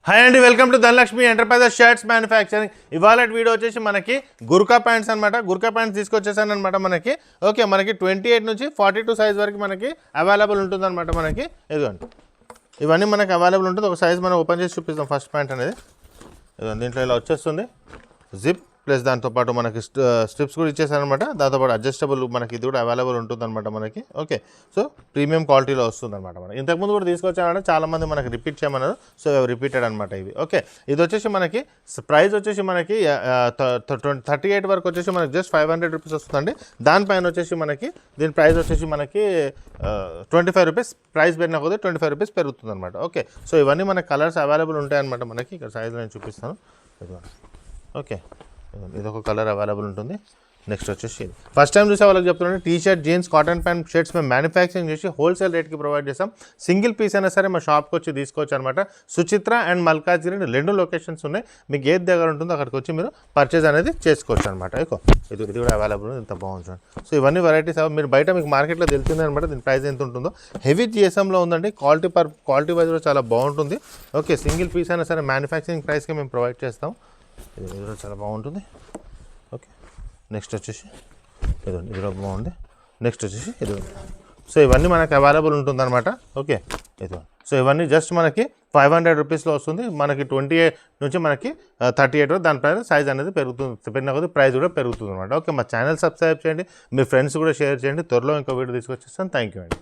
Hi అండి, welcome to Dhanalakshmi enterprises shirts manufacturing. ఇవాళ video వచ్చేసి మనకి గుర్కా ప్యాంట్స్ అనమాట. గుర్కా ప్యాంట్స్ తీసుకొచ్చేసాను అనమాట మనకి. ఓకే, మనకి 28 నుంచి 42 సైజ్ వరకు మనకి అవైలబుల్ ఉంటుంది అనమాట మనకి. ఇదిగోండి, ఇవన్నీ మనకి అవైలబుల్ ఉంటుంది. ఒక సైజ్ మనం ఓపెన్ చేసి చూపిస్తాం. ఫస్ట్ ప్యాంట్ అనేది ఇదిగోండి, దీంట్లో ఇలా వచ్చేస్తుంది జిప్ ప్లస్ దాంతోపాటు మనకి స్ట్రిప్స్ కూడా ఇచ్చేసారనమాట. దాంతోపాటు అడ్జస్టబుల్ మనకి ఇది కూడా అవైలబుల్ ఉంటుందన్నమాట మనకి. ఓకే, సో ప్రీమియం క్వాలిటీలో వస్తుందన్నమాట మనకి. ఇంతకుముందు కూడా తీసుకొచ్చామంటే చాలామంది మనకి రిపీట్ చేయమన్నారు, సో రిపీటెడ్ అనమాట ఇవి. ఓకే, ఇది వచ్చేసి మనకి ప్రైస్ వచ్చేసి మనకి 38 వరకు వచ్చేసి మనకి జస్ట్ 500 రూపీస్ వస్తుందండి. దానిపైన వచ్చేసి మనకి దీని ప్రైస్ వచ్చేసి మనకి 25 రూపీస్ ప్రైస్ పెరిగిన కొద్దీ 25 రూపీస్ పెరుగుతుంది అనమాట. ఓకే, సో ఇవన్నీ మన కలర్స్ అవైలబుల్ ఉంటాయన్నమాట మనకి. ఇక్కడ సైజులో నేను చూపిస్తాను. ఓకే, ఇదొక కలర్ అవైలబుల్ ఉంటుంది. నెక్స్ట్ వచ్చేసి ఫస్ట్ టైం చూసే వాళ్ళకి చెప్తున్నాను, T shirt, jeans, cotton pant shirts మేము మ్యానుఫ్యాక్చరింగ్ చేసి హోల్సేల్ రేట్కి ప్రొవైడ్ చేస్తాం. సింగిల్ పీస్ అయినా సరే మా షాప్కి వచ్చి తీసుకోవచ్చు అనమాట. సుచిత్ర అండ్ మల్కాజ్గిరి 2 లొకేషన్స్ ఉన్నాయి. మీకు ఏది దగ్గర ఉంటుందో అక్కడికి వచ్చి మీరు పర్చేజ్ అనేది చేసుకోవచ్చు అనమాట. ఇది కూడా అవైలబుల్ ఉంది. ఇంత బాగుంటుంది. సో ఇవన్నీ వెరైటీస్ మీరు బయట మీకు మార్కెట్లో తెలుస్తుంది అనమాట దీని ప్రైస్ ఎంత ఉంటుందో. హెవీ జిఎస్ఎంలో ఉందండి. క్వాలిటీ వైజ్ కూడా చాలా బాగుంటుంది. ఓకే, సింగిల్ పీస్ అయినా సరే మ్యానుఫ్యాక్చరింగ్ ప్రైస్కి మేము ప్రొవైడ్ చేస్తాం. ఇది కూడా చాలా బాగుంటుంది. ఓకే, నెక్స్ట్ వచ్చేసి ఇది కూడా బాగుంది. నెక్స్ట్ వచ్చేసి ఇది. సో ఇవన్నీ మనకి అవైలబుల్ ఉంటుందన్నమాట. ఓకే, ఇది. సో ఇవన్నీ జస్ట్ మనకి 500 రూపీస్లో వస్తుంది. మనకి 28 నుంచి మనకి 38 వరకు దాని ప్రైస్ సైజ్ అనేది పెరుగుతుంది. పెరిగిన కొద్ది ప్రైస్ కూడా పెరుగుతుంది అనమాట. ఓకే, మా ఛానల్ సబ్స్క్రైబ్ చేయండి, మీ ఫ్రెండ్స్ కూడా షేర్ చేయండి. త్వరలో ఇంకో వీడియో తీసుకొచ్చేస్తాను. థ్యాంక్ యూ అండి.